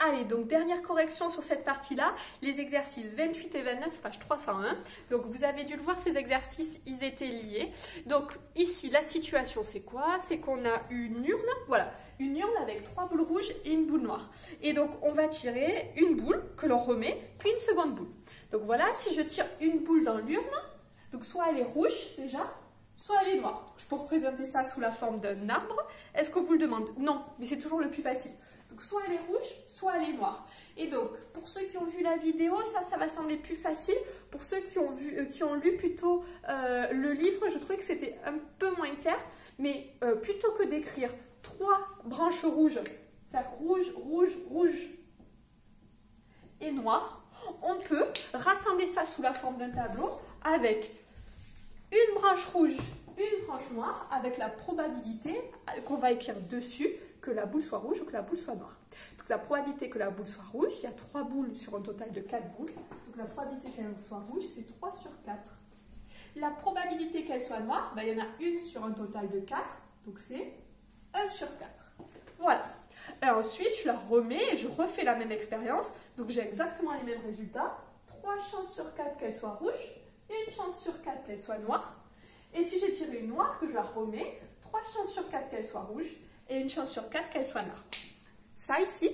Allez, donc dernière correction sur cette partie-là, les exercices 28 et 29, page 301. Donc vous avez dû le voir, ces exercices, ils étaient liés. Donc ici, la situation, c'est quoi? C'est qu'on a une urne, voilà, une urne avec 3 boules rouges et une boule noire. Et donc on va tirer une boule que l'on remet, puis une seconde boule. Donc voilà, si je tire une boule dans l'urne, donc soit elle est rouge déjà, soit elle est noire. Je peux représenter ça sous la forme d'un arbre. Est-ce qu'on vous le demande? Non, mais c'est toujours le plus facile. Donc soit elle est rouge, soit elle est noire. Et donc, pour ceux qui ont vu la vidéo, ça va sembler plus facile. Pour ceux qui ont lu plutôt le livre, je trouvais que c'était un peu moins clair. Mais plutôt que d'écrire 3 branches rouges, faire rouge, rouge, rouge et noir, on peut rassembler ça sous la forme d'un tableau avec une branche rouge, une branche noire, avec la probabilité qu'on va écrire dessus que la boule soit rouge ou que la boule soit noire. Donc la probabilité que la boule soit rouge, il y a 3 boules sur un total de 4 boules. Donc la probabilité qu'elle soit rouge, c'est 3 sur 4. La probabilité qu'elle soit noire, ben, il y en a une sur un total de 4, donc c'est 1 sur 4. Voilà. Et ensuite, je la remets et je refais la même expérience. Donc j'ai exactement les mêmes résultats. 3 chances sur 4 qu'elle soit rouge, une chance sur 4 qu'elle soit noire. Et si j'ai tiré une noire, que je la remets, 3 chances sur 4 qu'elle soit rouge et une chance sur 4 qu'elle soit noire. Ça ici,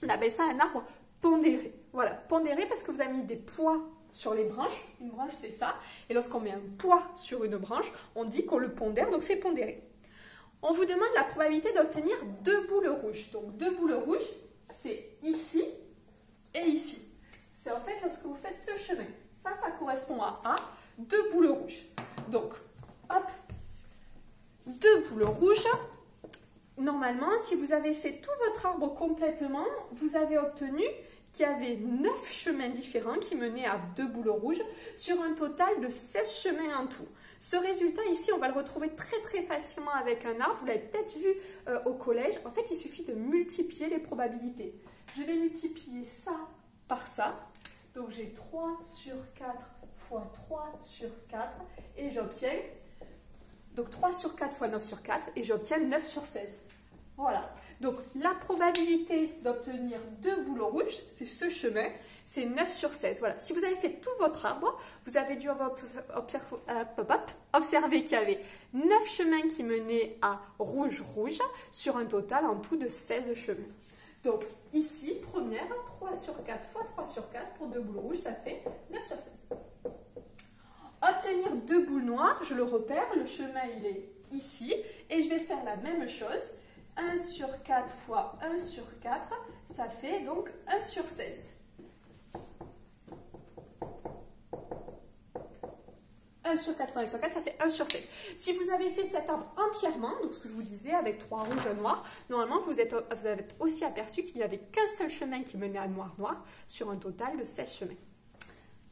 on appelle ça un arbre pondéré. Voilà, pondéré parce que vous avez mis des poids sur les branches. Une branche, c'est ça. Et lorsqu'on met un poids sur une branche, on dit qu'on le pondère, donc c'est pondéré. On vous demande la probabilité d'obtenir 2 boules rouges. Donc 2 boules rouges, c'est ici et ici. C'est en fait lorsque vous faites ce chemin. Ça correspond à A, 2 boules rouges. Donc, hop, 2 boules rouges. Normalement, si vous avez fait tout votre arbre complètement, vous avez obtenu qu'il y avait 9 chemins différents qui menaient à 2 boules rouges sur un total de 16 chemins en tout. Ce résultat ici, on va le retrouver très facilement avec un arbre. Vous l'avez peut-être vu au collège. En fait, il suffit de multiplier les probabilités. Je vais multiplier ça par ça. Donc, j'ai 3 sur 4 fois 3 sur 4 et j'obtiens donc 3 sur 4 fois 9 sur 4 et j'obtiens 9 sur 16. Voilà. Donc, la probabilité d'obtenir 2 boules rouges, c'est ce chemin, c'est 9 sur 16. Voilà. Si vous avez fait tout votre arbre, vous avez dû observer qu'il y avait 9 chemins qui menaient à rouge-rouge sur un total en tout de 16 chemins. Donc, ici, première, 3 sur 4 fois 3 sur 4 pour 2 boules rouges, ça fait 9 sur 16. Obtenir 2 boules noires, je le repère, le chemin il est ici, et je vais faire la même chose. 1 sur 4 fois 1 sur 4, ça fait donc 1 sur 16. 1 sur 4 fois 1 sur 4, ça fait 1 sur 16. Si vous avez fait cet arbre entièrement, donc ce que je vous disais, avec 3 rouges, 1 noir, normalement vous avez aussi aperçu qu'il n'y avait qu'un seul chemin qui menait à noir-noir sur un total de 16 chemins.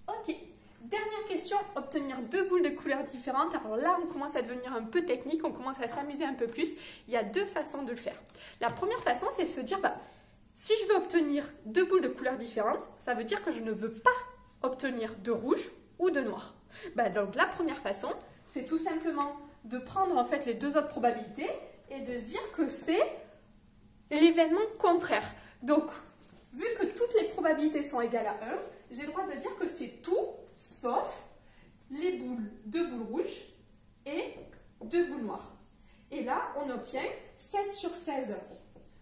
Ok. Dernière question, obtenir 2 boules de couleurs différentes. Alors là, on commence à devenir un peu technique, on commence à s'amuser un peu plus. Il y a 2 façons de le faire. La première façon, c'est de se dire, si je veux obtenir 2 boules de couleurs différentes, ça veut dire que je ne veux pas obtenir de rouge ou de noir. Donc la première façon, c'est tout simplement de prendre en fait les 2 autres probabilités et de se dire que c'est l'événement contraire. Donc, vu que toutes les probabilités sont égales à 1, j'ai le droit de dire que c'est tout sauf les boules, 2 boules rouges et 2 boules noires. Et là, on obtient 16 sur 16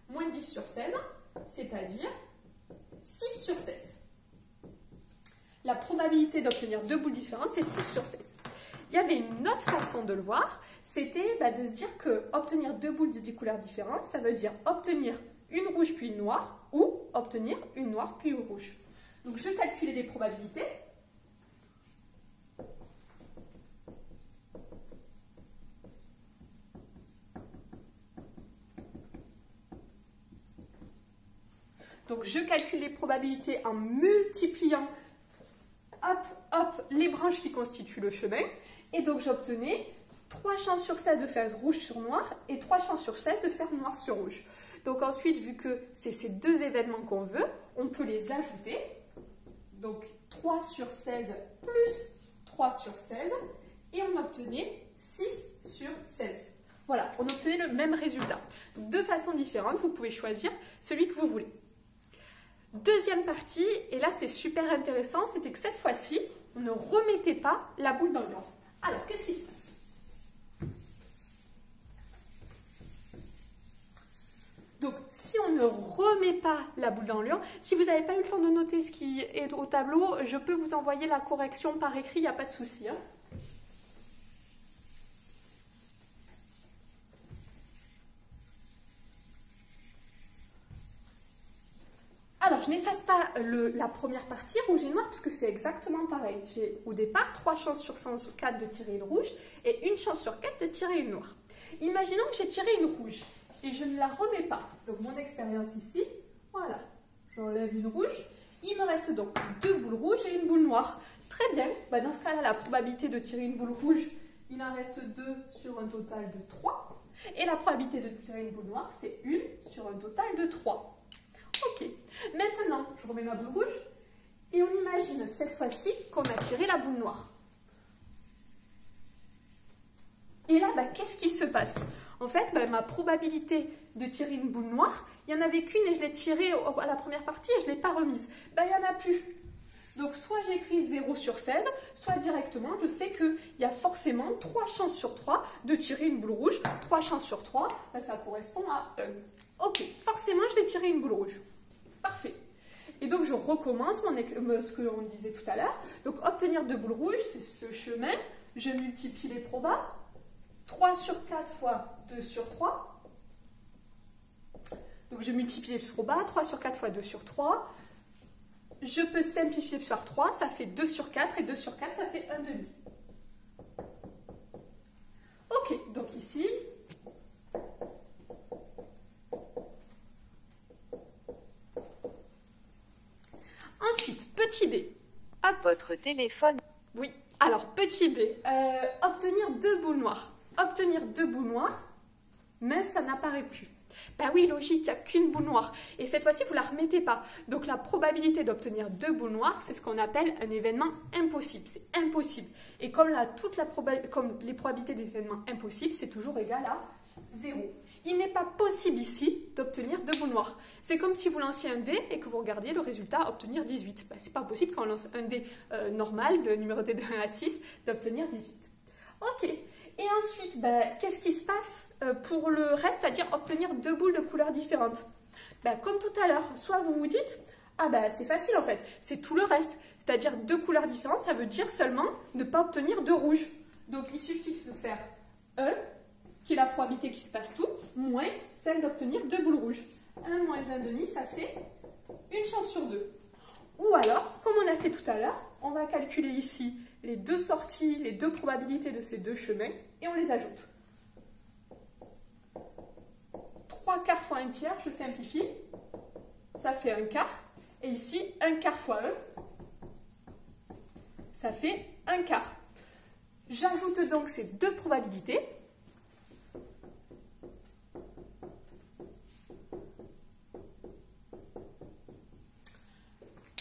moins 10 sur 16, c'est-à-dire 6 sur 16. La probabilité d'obtenir 2 boules différentes, c'est 6 sur 16. Il y avait une autre façon de le voir, c'était de se dire que obtenir 2 boules de couleurs différentes, ça veut dire obtenir une rouge puis une noire, ou obtenir une noire puis une rouge. Donc je calculais les probabilités. Donc je calcule les probabilités en multipliant les branches qui constituent le chemin. Et donc j'obtenais 3 chances sur 16 de faire rouge sur noir et 3 chances sur 16 de faire noir sur rouge. Donc ensuite, vu que c'est ces 2 événements qu'on veut, on peut les ajouter. Donc 3 sur 16 plus 3 sur 16 et on obtenait 6 sur 16. Voilà, on obtenait le même résultat. Donc, 2 façons différentes, vous pouvez choisir celui que vous voulez. deuxième partie, et là c'était super intéressant, c'était que cette fois-ci, on ne remettait pas la boule dans le gland. Alors, qu'est-ce qui se passe? Donc, si on ne remet pas la boule dans le lion, si vous n'avez pas eu le temps de noter ce qui est au tableau, je peux vous envoyer la correction par écrit, il n'y a pas de souci. Hein. Alors, je n'efface pas la première partie rouge et noir parce que c'est exactement pareil. J'ai au départ 3 chances sur 4 de tirer une rouge et 1 chance sur 4 de tirer une noire. Imaginons que j'ai tiré une rouge et je ne la remets pas. Donc, mon expérience ici, voilà, j'enlève une rouge. Il me reste donc 2 boules rouges et une boule noire. Très bien, dans ce cas-là, la probabilité de tirer une boule rouge, il en reste 2 sur un total de 3. Et la probabilité de tirer une boule noire, c'est 1 sur un total de 3. Ok, maintenant je remets ma boule rouge et on imagine cette fois-ci qu'on a tiré la boule noire. Et là, qu'est-ce qui se passe? En fait, ma probabilité de tirer une boule noire, il n'y en avait qu'une et je l'ai tirée à la première partie et je ne l'ai pas remise. Il n'y en a plus. Donc soit j'écris 0 sur 16, soit directement je sais qu'il y a forcément 3 chances sur 3 de tirer une boule rouge. 3 chances sur 3, ça correspond à 1. Ok, forcément je vais tirer une boule rouge. Parfait. Et donc je recommence ce qu'on disait tout à l'heure. Donc obtenir 2 boules rouges, c'est ce chemin. Je multiplie les probas. 3 sur 4 fois 2 sur 3. Donc je multiplie les probas. 3 sur 4 fois 2 sur 3. Je peux simplifier par 3. Ça fait 2 sur 4. Et 2 sur 4, ça fait 1,5. Ok, donc ici... Ensuite, petit b. À votre téléphone. Oui, alors petit b. Obtenir 2 boules noires. Obtenir 2 boules noires, mais ça n'apparaît plus. Oui, logique, il n'y a qu'une boule noire. Et cette fois-ci, vous ne la remettez pas. Donc la probabilité d'obtenir 2 boules noires, c'est ce qu'on appelle un événement impossible. C'est impossible. Et comme les probabilités des événements impossibles, c'est toujours égal à 0. Il n'est pas possible ici d'obtenir 2 boules noires. C'est comme si vous lanciez un dé et que vous regardiez le résultat obtenir 18. C'est pas possible quand on lance un dé normal, numéroté de 1 à 6, d'obtenir 18. Ok. Et ensuite, qu'est-ce qui se passe pour le reste, c'est-à-dire obtenir 2 boules de couleurs différentes? Comme tout à l'heure, soit vous vous dites, c'est facile en fait, c'est tout le reste. C'est-à-dire 2 couleurs différentes, ça veut dire seulement ne pas obtenir de rouge. Donc il suffit de faire 1, qui est la probabilité qu'il se passe tout, moins celle d'obtenir 2 boules rouges. 1 moins 1,5, ça fait 1 chance sur 2. Ou alors, comme on a fait tout à l'heure, on va calculer ici les 2 sorties, les 2 probabilités de ces 2 chemins, et on les ajoute. 3 quarts fois 1 tiers, je simplifie, ça fait 1 quart. Et ici, 1 quart fois 1, ça fait 1 quart. J'ajoute donc ces 2 probabilités.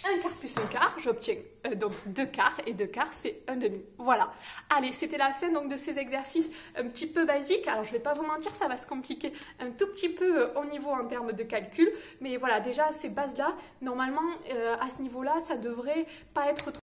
1 quart plus 1 quart, j'obtiens donc 2 quarts, et 2 quarts c'est 1,5. Voilà. Allez, c'était la fin donc de ces exercices un petit peu basiques. Alors je ne vais pas vous mentir, ça va se compliquer un tout petit peu au niveau en termes de calcul. Mais voilà, déjà ces bases-là, normalement à ce niveau-là, ça devrait pas être trop